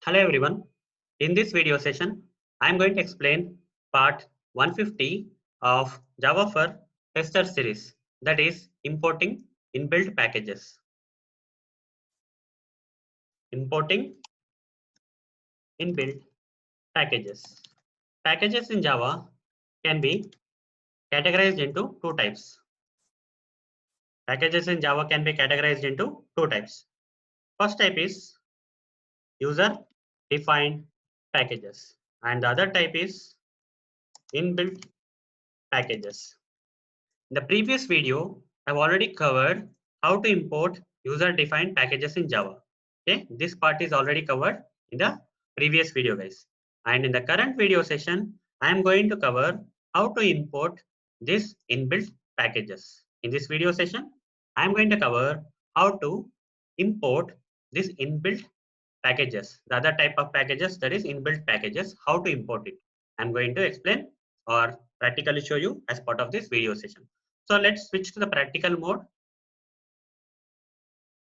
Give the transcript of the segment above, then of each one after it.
Hello everyone. In this video session, I am going to explain part 150 of Java for Tester series, that is importing inbuilt packages. Importing inbuilt packages. Packages in Java can be categorized into two types. Packages in Java can be categorized into two types. First type is user defined packages and the other type is inbuilt packages. In the previous video, I've already covered how to import user-defined packages in Java. Okay, this part is already covered in the previous video, guys. And in the current video session, I am going to cover how to import this inbuilt packages. In this video session, I am going to cover how to import this inbuilt packages. The other type of packages, that is inbuilt packages, how to import it. I'm going to explain or practically show you as part of this video session. So let's switch to the practical mode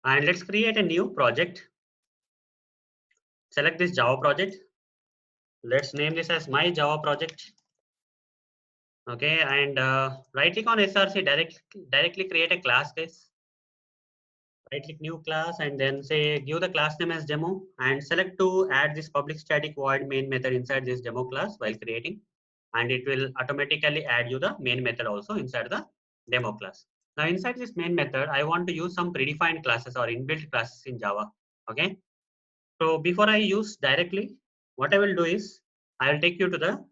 and let's create a new project. Select this Java project. Let's name this as my Java project. Okay, and right click on SRC, directly create a class, guys. Right click new class and then say give the class name as demo and select to add this public static void main method inside this demo class while creating, and it will automatically add you the main method also inside the demo class. Now inside this main method, I want to use some predefined classes or inbuilt classes in Java. Okay, so before I use directly, what I will do is I will take you to the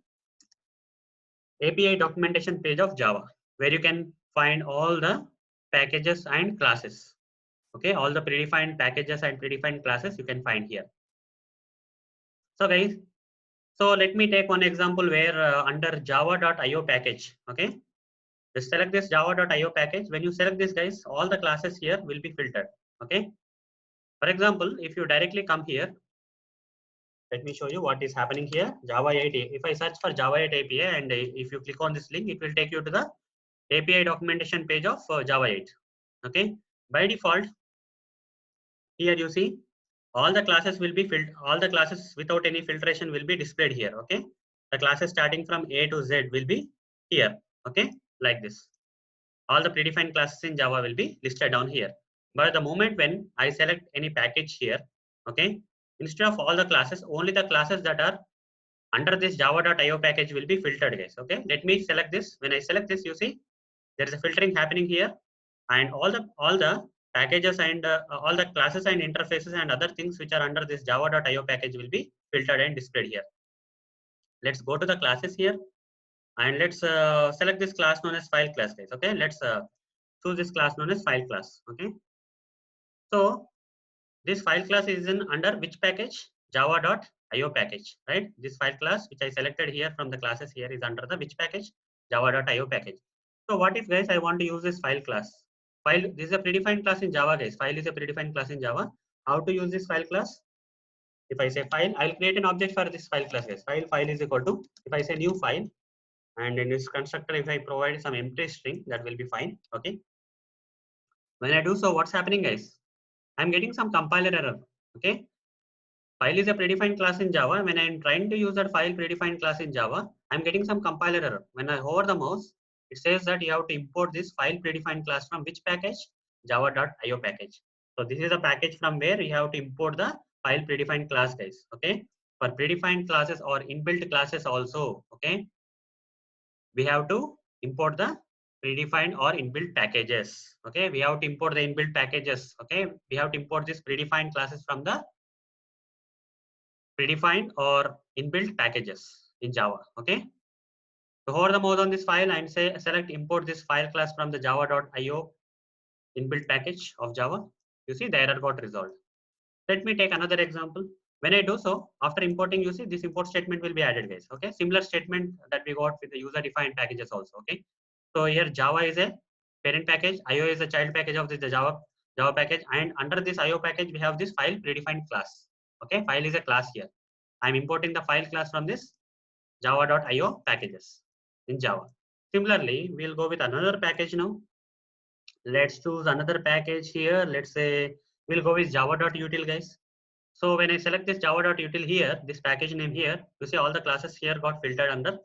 API documentation page of Java where you can find all the packages and classes. Okay, all the predefined packages and predefined classes you can find here. So guys, so let me take one example where under java.io package, okay, just select this java.io package. When you select this, guys, all the classes here will be filtered. Okay, for example, if you directly come here, let me show you what is happening here. Java 8, if I search for Java 8 API and if you click on this link, it will take you to the API documentation page of Java 8. Okay, by default, here you see all the classes will be filled, all the classes without any filtration will be displayed here. Okay, the classes starting from A to Z will be here. Okay, like this, all the predefined classes in Java will be listed down here. But the moment when I select any package here, okay, instead of all the classes, only the classes that are under this java.io package will be filtered, guys. Okay, let me select this. When I select this, you see there is a filtering happening here, and all the packages and all the classes and interfaces and other things which are under this java.io package will be filtered and displayed here. Let's go to the classes here and let's select this class known as file class, guys. Okay, let's choose this class known as file class. Okay, so this file class is in under which package? Java.io package, right? This file class which I selected here from the classes here is under the which package? Java.io package. So what if, guys, I want to use this file class? File, this is a predefined class in Java, guys. File is a predefined class in Java. How to use this file class? If I say file, I'll create an object for this file class, guys. File is equal to, if I say new file, and in this constructor, if I provide some empty string, that will be fine. Okay. When I do so, what's happening, guys? I'm getting some compiler error. Okay. File is a predefined class in Java. When I'm trying to use that file predefined class in Java, I'm getting some compiler error. When I hover the mouse, it says that you have to import this file predefined class from which package? Java.io package. So this is a package from where you have to import the file predefined class, guys. Okay. For predefined classes or inbuilt classes also, okay, we have to import the predefined or inbuilt packages. Okay, we have to import the inbuilt packages. Okay, we have to import these predefined classes from the predefined or inbuilt packages in Java. Okay, so hover the mouse on this file and say select import this file class from the java.io inbuilt package of Java. You see the error got resolved. Let me take another example. When I do so, after importing, you see this import statement will be added, guys. Okay, similar statement that we got with the user defined packages also. Okay, so here Java is a parent package, IO is a child package of the Java package, and under this IO package we have this file predefined class. Okay, file is a class here. I'm importing the file class from this java.io packages in Java. Similarly, we'll go with another package now. Let's choose another package here. Let's say we'll go with java.util, guys. So when I select this java.util here, this package name here, you see all the classes here got filtered under,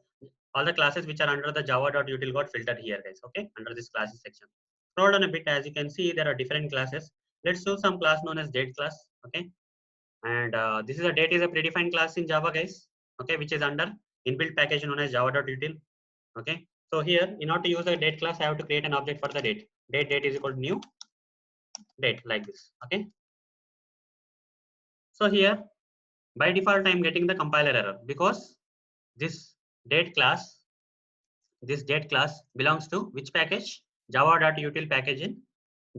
all the classes which are under the java.util got filtered here, guys. Okay, under this classes section. Scroll down a bit. As you can see, there are different classes. Let's choose some class known as date class. Okay, and this is a date is a predefined class in Java, guys. Okay, which is under inbuilt package known as java.util. Okay, so here in order to use the date class, I have to create an object for the date. Date is equal to new date, like this. Okay, so here by default I'm getting the compiler error because this date class belongs to which package? Java.util package in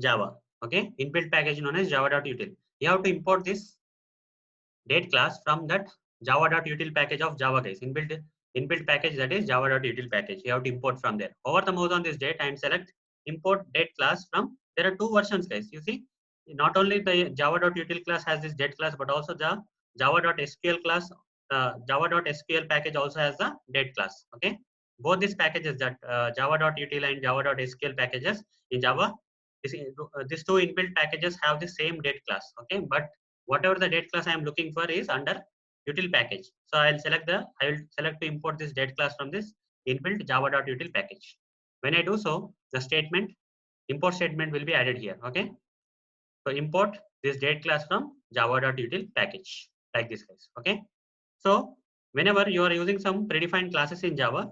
Java. Okay, inbuilt package known as java.util. You have to import this date class from that java.util package of Java, guys. Inbuilt package, that is java.util package. You have to import from there. Hover the mouse on this date and select import date class from. There are two versions, guys. You see, not only the java.util class has this date class, but also the java.sql class, java.sql package also has the date class. Okay, both these packages, that java.util and java.sql packages in Java, these two inbuilt packages have the same date class. Okay, but whatever the date class I am looking for is under util package. So I will select to import this date class from this inbuilt java.util package. When I do so, the statement, import statement will be added here. Okay, so import this date class from java.util package, like this, guys. Okay, so whenever you are using some predefined classes in Java,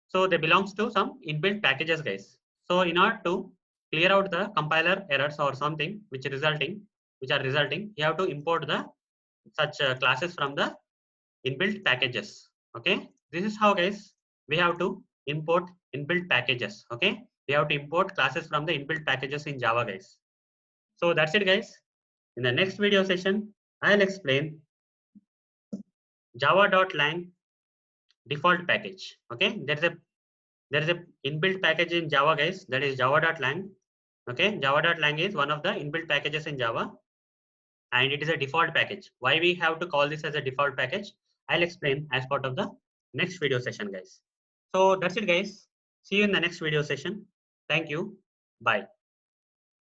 so they belongs to some inbuilt packages, guys. So in order to clear out the compiler errors or something which are resulting, you have to import the such classes from the inbuilt packages. Okay, this is how, guys, we have to import inbuilt packages. Okay, we have to import classes from the inbuilt packages in Java, guys. So that's it, guys. In the next video session, I'll explain java.lang default package. Okay, there is a inbuilt package in Java, guys, that is java.lang. Okay, java.lang is one of the inbuilt packages in Java, and it is a default package. Why we have to call this as a default package, I'll explain as part of the next video session, guys. So that's it, guys. See you in the next video session. Thank you. Bye.